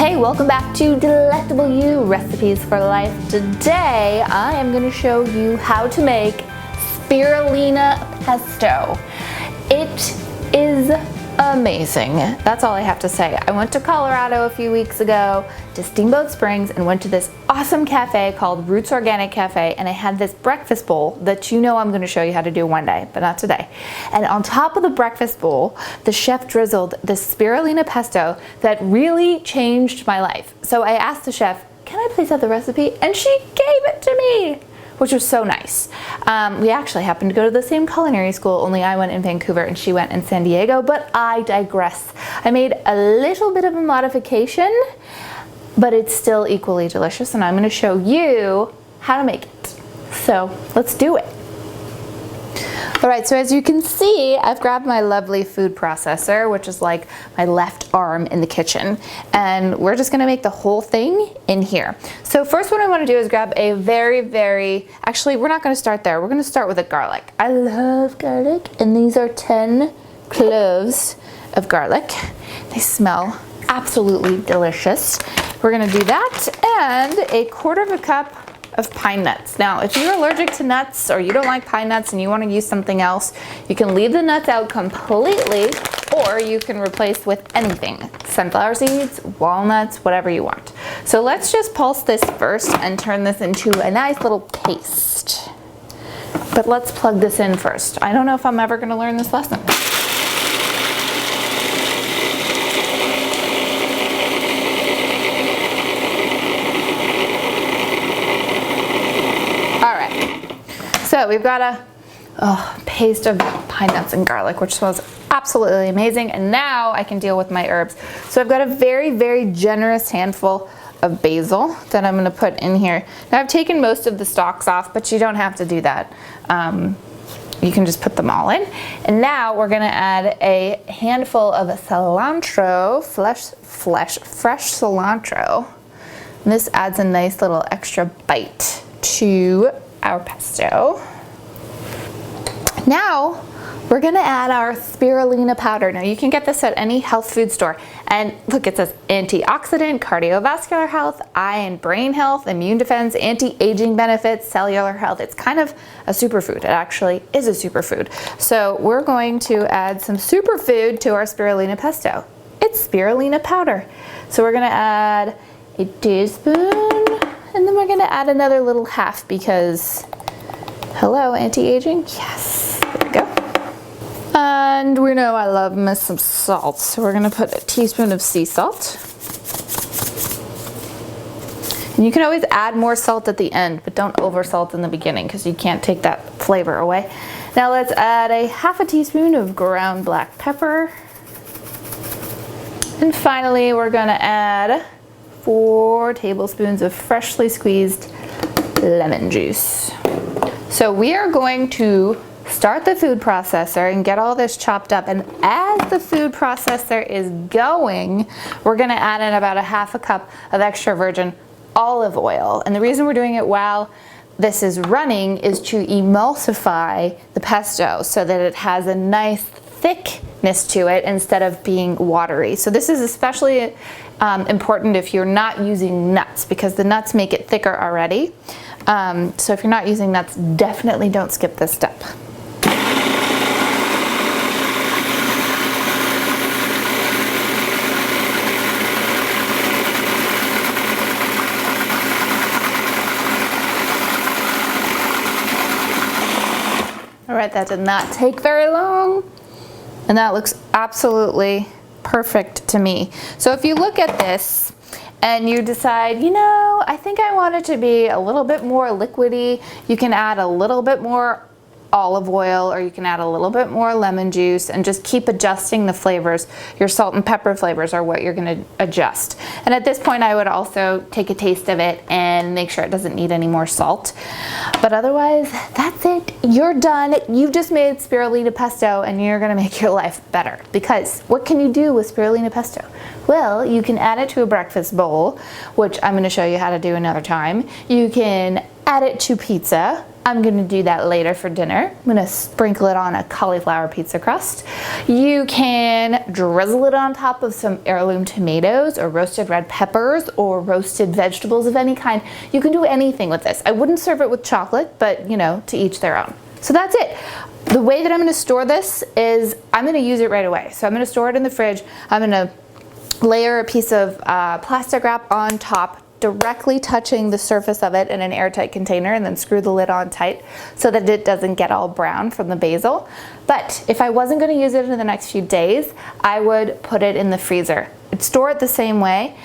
Hey, welcome back to Delectable You Recipes for Life. Today I am going to show you how to make spirulina pesto. It is amazing. That's all I have to say. I went to Colorado a few weeks ago to Steamboat Springs and went to this awesome cafe called Rootz Cafe, and I had this breakfast bowl that you know I'm going to show you how to do one day, but not today. And on top of the breakfast bowl, the chef drizzled this spirulina pesto that really changed my life. So I asked the chef, can I please have the recipe? And she gave it to me, which was so nice. We actually happened to go to the same culinary school, only I went in Vancouver and she went in San Diego, but I digress. I made a little bit of a modification, but it's still equally delicious, and I'm gonna show you how to make it. So let's do it. All right, so as you can see, I've grabbed my Lobley food processor, which is like my left arm in the kitchen, and we're just gonna make the whole thing in here. So first what I wanna do is grab a actually we're not gonna start there, we're gonna start with a garlic. I love garlic, and these are 10 cloves of garlic. They smell absolutely delicious. We're gonna do that, and a 1/4 cup of pine nuts. Now, if you're allergic to nuts or you don't like pine nuts and you want to use something else, you can leave the nuts out completely, or you can replace with anything. Sunflower seeds, walnuts, whatever you want. So let's just pulse this first and turn this into a nice little paste. But let's plug this in first. I don't know if I'm ever going to learn this lesson. So we've got a paste of pine nuts and garlic, which smells absolutely amazing. And now I can deal with my herbs. So I've got a very generous handful of basil that I'm gonna put in here. Now I've taken most of the stalks off, but you don't have to do that. You can just put them all in. And now we're gonna add a handful of cilantro, fresh cilantro. And this adds a nice little extra bite to our pesto. Now we're gonna add our spirulina powder. Now you can get this at any health food store, and look, it says antioxidant, cardiovascular health, eye and brain health, immune defense, anti-aging benefits, cellular health. It's kind of a superfood. It actually is a superfood. So we're going to add some superfood to our spirulina pesto. It's spirulina powder. So we're gonna add a teaspoon, and then we're gonna add another little half because, hello, anti-aging, yes, there we go. And we know I love me some salt, so we're gonna put a teaspoon of sea salt. And you can always add more salt at the end, but don't over salt in the beginning because you can't take that flavor away. Now let's add a 1/2 teaspoon of ground black pepper. And finally, we're gonna add 4 tablespoons of freshly squeezed lemon juice. So we are going to start the food processor and get all this chopped up. And as the food processor is going, we're gonna add in about a 1/2 cup of extra virgin olive oil. And the reason we're doing it while this is running is to emulsify the pesto so that it has a nice thickness to it instead of being watery. So this is especially important if you're not using nuts, because the nuts make it thicker already. So if you're not using nuts, definitely don't skip this step. All right, that did not take very long, and that looks absolutely perfect to me. So if you look at this and you decide, you know, I think I want it to be a little bit more liquidy, you can add a little bit more olive oil, or you can add a little bit more lemon juice, and just keep adjusting the flavors. Your salt and pepper flavors are what you're gonna adjust. And at this point, I would also take a taste of it and make sure it doesn't need any more salt. But otherwise, that's it. You're done. You've just made spirulina pesto, and you're gonna make your life better. Because what can you do with spirulina pesto? Well, you can add it to a breakfast bowl, which I'm gonna show you how to do another time. You can add it to pizza. I'm gonna do that later for dinner. I'm gonna sprinkle it on a cauliflower pizza crust. You can drizzle it on top of some heirloom tomatoes or roasted red peppers or roasted vegetables of any kind. You can do anything with this. I wouldn't serve it with chocolate, but you know, to each their own. So that's it. The way that I'm gonna store this is I'm gonna use it right away. So I'm gonna store it in the fridge. I'm gonna layer a piece of plastic wrap on top, directly touching the surface of it in an airtight container, and then screw the lid on tight so that it doesn't get all brown from the basil. But if I wasn't going to use it in the next few days, I would put it in the freezer. I'd store it the same way.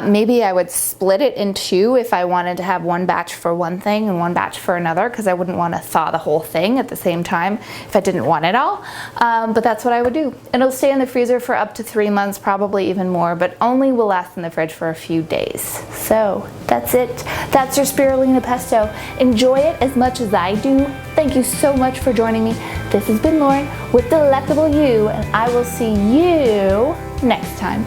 Maybe I would split it in two if I wanted to have one batch for one thing and one batch for another, because I wouldn't want to thaw the whole thing at the same time if I didn't want it all. But that's what I would do. It'll stay in the freezer for up to 3 months, probably even more, but only will last in the fridge for a few days. So that's it. That's your spirulina pesto. Enjoy it as much as I do. Thank you so much for joining me. This has been Lauren with Delectable You, and I will see you next time.